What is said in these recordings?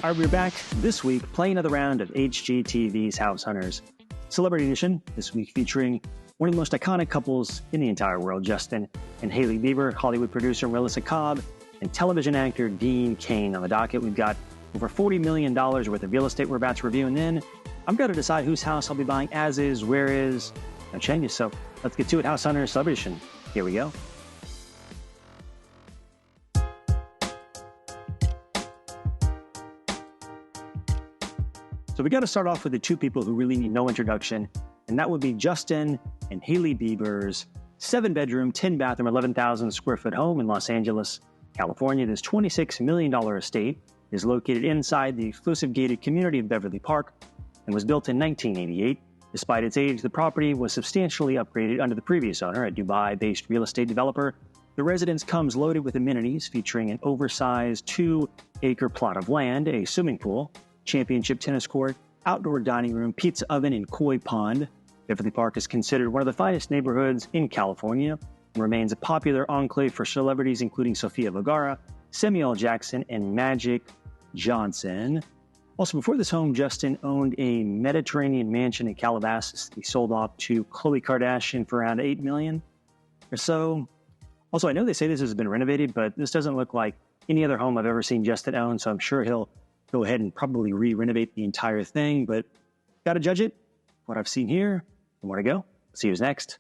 All right, we're back this week playing another round of HGTV's House Hunters Celebrity Edition, this week featuring one of the most iconic couples in the entire world, Justin and Hailey Bieber, Hollywood producer Melissa Cobb, and television actor Dean Cain. On the docket, we've got over $40 million worth of real estate we're about to review, and then I'm going to decide whose house I'll be buying as is, where is, no changes. So let's get to it. House Hunters Celebrity Edition. Here we go. So we got to start off with the two people who really need no introduction, and that would be Justin and Hailey Bieber's 7-bedroom, 10-bathroom, 11,000 square foot home in Los Angeles, California. This $26 million estate is located inside the exclusive gated community of Beverly Park and was built in 1988. Despite its age, the property was substantially upgraded under the previous owner, a Dubai-based real estate developer. The residence comes loaded with amenities featuring an oversized 2-acre plot of land, a swimming pool, championship tennis court, outdoor dining room, pizza oven, and koi pond. Beverly Park is considered one of the finest neighborhoods in California and remains a popular enclave for celebrities including Sofia Vergara, Samuel L. Jackson, and Magic Johnson. Also, before this home, Justin owned a Mediterranean mansion in Calabasas. He sold off to Khloe Kardashian for around $8 million or so. Also, I know they say this has been renovated, but this doesn't look like any other home I've ever seen Justin own, so I'm sure he'll go ahead and probably re-renovate the entire thing, but got to judge it. What I've seen here, and where to go. See who's next.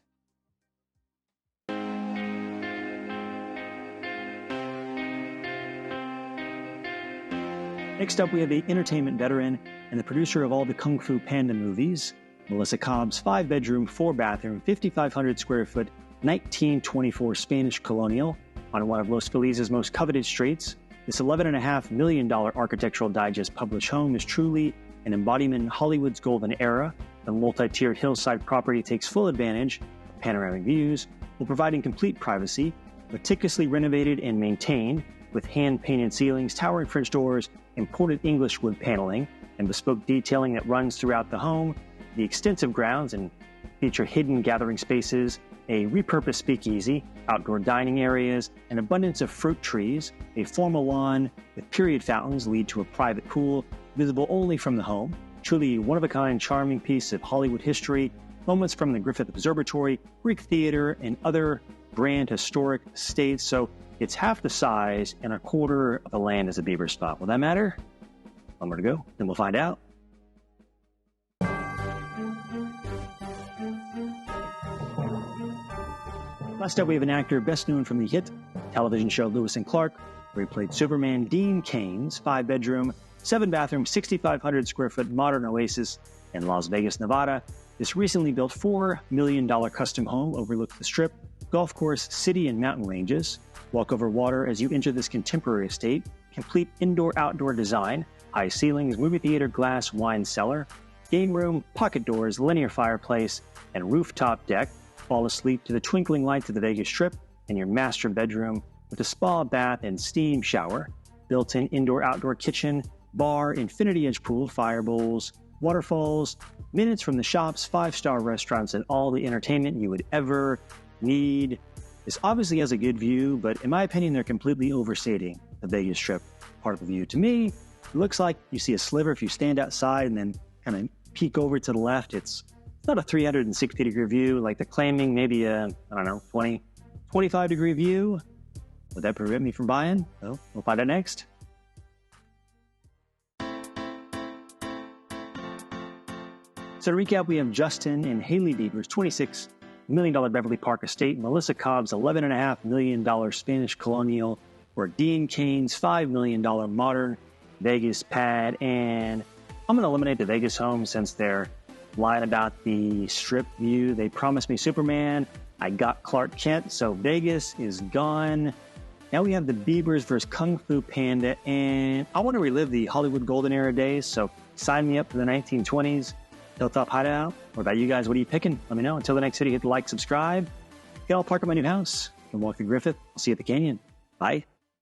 Next up, we have the entertainment veteran and the producer of all the Kung Fu Panda movies, Melissa Cobb's 5-bedroom, 4-bathroom, 5,500 square foot, 1924 Spanish colonial on one of Los Feliz' most coveted streets. This $11.5 million Architectural Digest published home is truly an embodiment of Hollywood's golden era. The multi-tiered hillside property takes full advantage of panoramic views while providing complete privacy, meticulously renovated and maintained with hand-painted ceilings, towering French doors, imported English wood paneling, and bespoke detailing that runs throughout the home. The extensive grounds and feature hidden gathering spaces, a repurposed speakeasy, outdoor dining areas, an abundance of fruit trees, a formal lawn with period fountains lead to a private pool visible only from the home. Truly a one-of-a-kind, charming piece of Hollywood history, moments from the Griffith Observatory, Greek theater, and other grand historic estates. So it's half the size and a quarter of the land as a Bieber spot. Will that matter? One more to go, then we'll find out. Last up, we have an actor best known from the hit television show Lewis and Clark, where he played Superman. Dean Cain's 5-bedroom, 7-bathroom, 6,500 square foot modern oasis in Las Vegas, Nevada. This recently built $4 million custom home overlooks the Strip, golf course, city, and mountain ranges. Walk over water as you enter this contemporary estate. Complete indoor-outdoor design, high ceilings, movie theater, glass, wine cellar, game room, pocket doors, linear fireplace, and rooftop deck. Fall asleep to the twinkling lights of the Vegas Strip in your master bedroom with a spa, bath, and steam shower. Built-in indoor-outdoor kitchen, bar, infinity edge pool, fire bowls, waterfalls, minutes from the shops, 5-star restaurants, and all the entertainment you would ever need. This obviously has a good view, but in my opinion, they're completely overstating the Vegas Strip part of the view. To me, it looks like you see a sliver if you stand outside and then kind of peek over to the left. It's not a 360-degree view like they're claiming, maybe a, 25-degree view. Would that prevent me from buying? Well, we'll find out next. So to recap, we have Justin and Hailey Bieber's $26 million Beverly Park estate, Melissa Cobb's $11.5 million Spanish colonial, or Dean Cain's $5 million modern Vegas pad. And I'm going to eliminate the Vegas home since they're lying about the Strip view. They promised me Superman. I got Clark Kent, so Vegas is gone. Now we have the Biebers versus Kung Fu Panda, and I want to relive the Hollywood Golden Era days, so sign me up for the 1920s Hilltop Hideout. What about you guys? What are you picking? Let me know. Until the next video, hit the like, subscribe. Get all park at my new house. And walk through Griffith. I'll see you at the canyon. Bye.